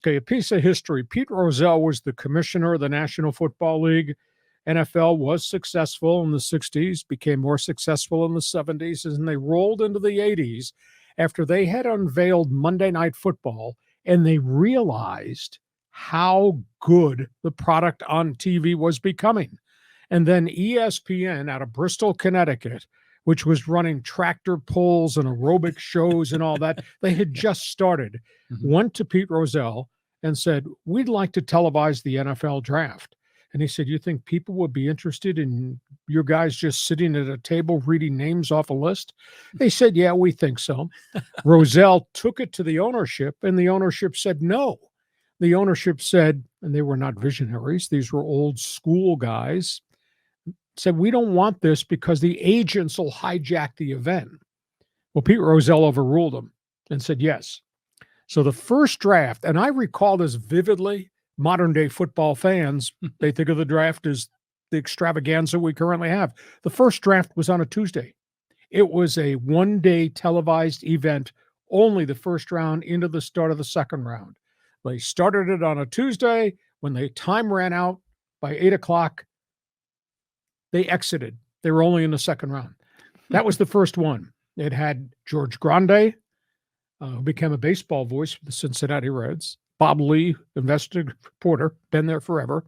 Okay, a piece of history. Pete Rozelle was the commissioner of the National Football League. NFL was successful in the 60s, became more successful in the 70s, and they rolled into the 80s after they had unveiled Monday Night Football, and they realized how good the product on TV was becoming. And then ESPN out of Bristol, Connecticut, which was running tractor pulls and aerobic shows and all that, they had just started, went to Pete Rozelle and said, "We'd like to televise the NFL draft." And he said, "You think people would be interested in your guys just sitting at a table reading names off a list?" They said, "Yeah, we think so." Rozelle took it to the ownership, and the ownership said no. The ownership said, and they were not visionaries, these were old school guys, said, "We don't want this because the agents will hijack the event." Well, Pete Rozelle overruled them and said yes. So the first draft, and I recall this vividly, modern day football fans, they think of the draft as the extravaganza we currently have. The first draft was on a Tuesday. It was a one-day televised event, only the first round into the start of the second round. They started it on a Tuesday. When the time ran out by 8 o'clock, they exited. They were only in the second round. That was the first one. It had George Grande, who became a baseball voice for the Cincinnati Reds, Bob Lee, investigative reporter, been there forever,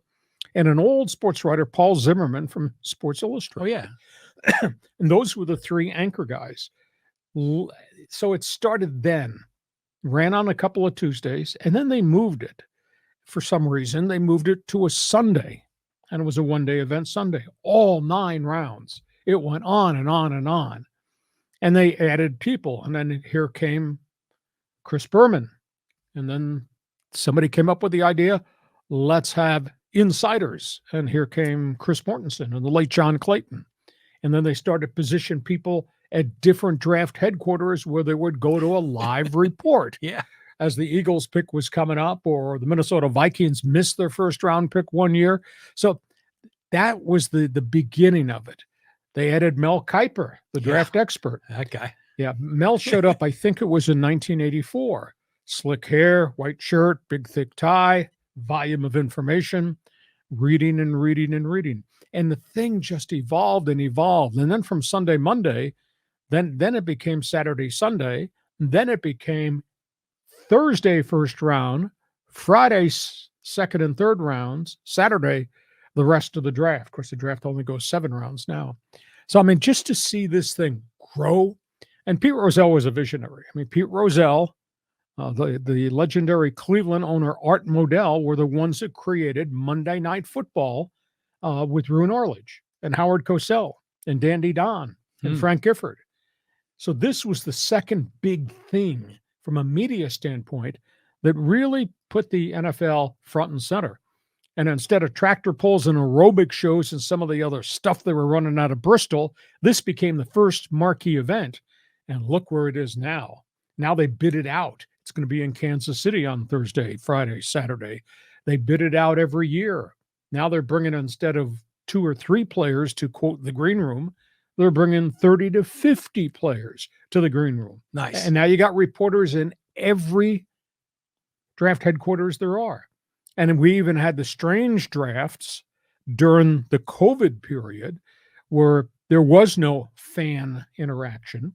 and an old sports writer, Paul Zimmerman from Sports Illustrated. Oh, yeah. And those were the three anchor guys. So it started then, ran on a couple of Tuesdays, and then they moved it. For some reason, they moved it to a Sunday, and it was a one-day event Sunday, all 9 rounds. It went on and on and on. And they added people, and then here came Chris Berman. And then somebody came up with the idea, let's have insiders. And here came Chris Mortensen and the late John Clayton. And then they started to position people at different draft headquarters where they would go to a live report. Yeah. As the Eagles pick was coming up, or the Minnesota Vikings missed their first round pick one year. So that was the beginning of it. They added Mel Kiper, the draft expert. That guy. Yeah. Mel showed up, I think it was in 1984. Slick hair, white shirt, big thick tie, volume of information, reading and reading and reading. And the thing just evolved and evolved. And then from Sunday, Monday, then it became Saturday, Sunday. Then it became Thursday, first round, Friday, second and third rounds, Saturday, the rest of the draft. Of course, the draft only goes 7 rounds now. So, I mean, just to see this thing grow, and Pete Rozelle was a visionary. I mean, Pete Rozelle, the legendary Cleveland owner, Art Modell, were the ones that created Monday Night Football with Roone Arledge and Howard Cosell and Dandy Don and Frank Gifford. So this was the second big thing from a media standpoint that really put the NFL front and center. And instead of tractor pulls and aerobic shows and some of the other stuff they were running out of Bristol, this became the first marquee event. And look where it is now. Now they bid it out. It's going to be in Kansas City on Thursday, Friday, Saturday. They bid it out every year. Now they're bringing, instead of 2 or 3 players to, quote, the green room, they're bringing 30 to 50 players to the green room. Nice. And now you got reporters in every draft headquarters there are. And we even had the strange drafts during the COVID period where there was no fan interaction.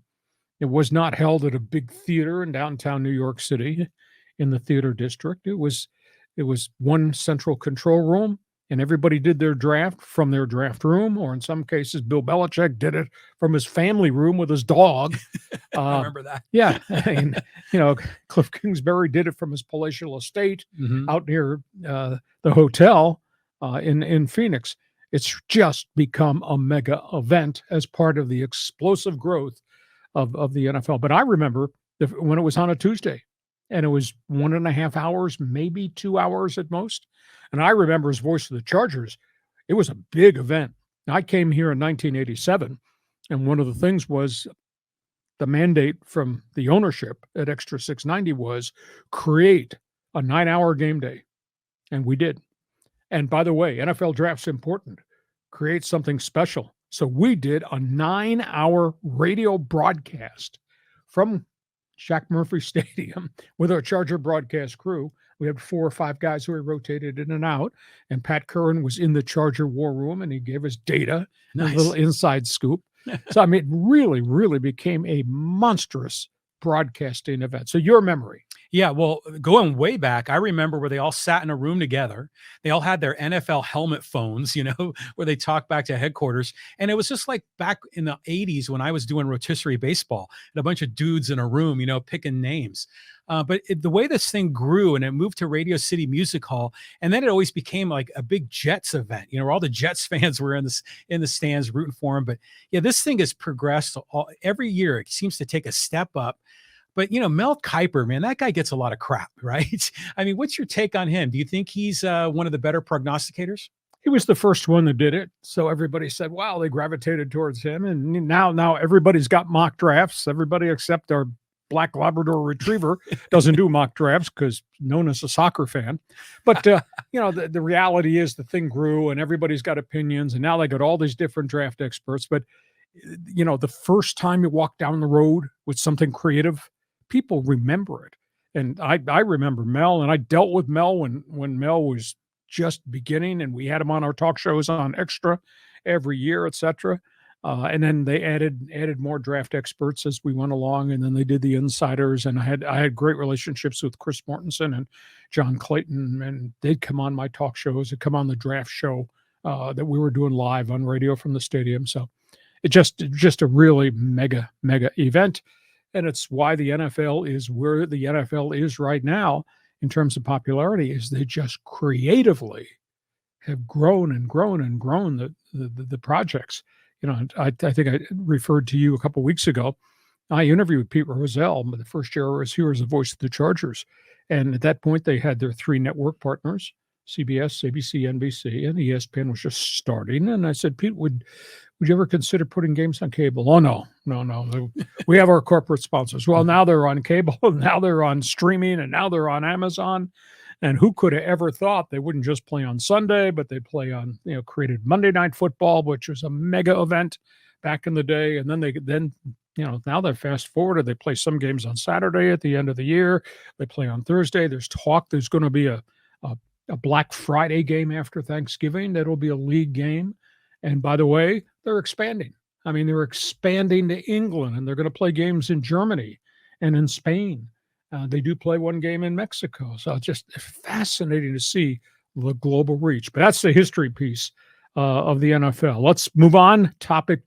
It was not held at a big theater in downtown New York City in the theater district. It was one central control room, and everybody did their draft from their draft room, or in some cases, Bill Belichick did it from his family room with his dog. I remember that. Yeah. And, Cliff Kingsbury did it from his palatial estate out near the hotel in Phoenix. It's just become a mega event as part of the explosive growth of the NFL. But I remember when it was on a Tuesday, and it was 1.5 hours, maybe 2 hours at most. And I remember as voice of the Chargers, it was a big event. I came here in 1987, and one of the things was the mandate from the ownership at Extra 690 was create a 9-hour game day. And we did. And by the way, NFL draft's important. Create something special. So we did a 9-hour radio broadcast from Shaq Murphy Stadium with our Charger broadcast crew, We had 4 or 5 guys who we rotated in and out, and Pat Curran was in the Charger war room, and he gave us data and a little Nice. inside scoop. So, I mean, it really, really became a monstrous broadcasting event. So your memory. Yeah, well, going way back, I remember where they all sat in a room together. They all had their NFL helmet phones, where they talked back to headquarters. And it was just like back in the 80s when I was doing rotisserie baseball and a bunch of dudes in a room, picking names. But the way this thing grew and it moved to Radio City Music Hall, and then it always became like a big Jets event, where all the Jets fans were in the stands rooting for them. But yeah, this thing has progressed every year. It seems to take a step up. But, Mel Kiper, man, that guy gets a lot of crap, right? I mean, what's your take on him? Do you think he's one of the better prognosticators? He was the first one that did it. So everybody said, wow, they gravitated towards him. And now everybody's got mock drafts. Everybody except our Black Labrador Retriever doesn't do mock drafts because known as a soccer fan. But, the reality is the thing grew and everybody's got opinions. And now they got all these different draft experts. But, the first time you walk down the road with something creative, people remember it. And I remember Mel, and I dealt with Mel when Mel was just beginning, and we had him on our talk shows on Extra every year, etc. And then they added more draft experts as we went along, and then they did the insiders. And I had great relationships with Chris Mortensen and John Clayton, and they'd come on my talk shows, they'd come on the draft show that we were doing live on radio from the stadium. So it just a really mega event. And it's why the NFL is where the NFL is right now in terms of popularity, is they just creatively have grown and grown and grown the projects. I think I referred to you a couple of weeks ago. I interviewed Pete Rozelle, but the first year I was here as the voice of the Chargers. And at that point, they had their 3 network partners, CBS, ABC, NBC, and ESPN was just starting. And I said, Pete, would you ever consider putting games on cable? Oh, no. We have our corporate sponsors. Well, now they're on cable, now they're on streaming, and now they're on Amazon. And who could have ever thought they wouldn't just play on Sunday, but they play on, created Monday Night Football, which was a mega event back in the day. And then now they fast forwarded. They play some games on Saturday at the end of the year. They play on Thursday. There's talk. There's going to be a Black Friday game after Thanksgiving. That'll be a league game. And by the way, they're expanding. I mean, they're expanding to England, and they're going to play games in Germany and in Spain. They do play one game in Mexico. So it's just fascinating to see the global reach. But that's the history piece of the NFL. Let's move on. Topic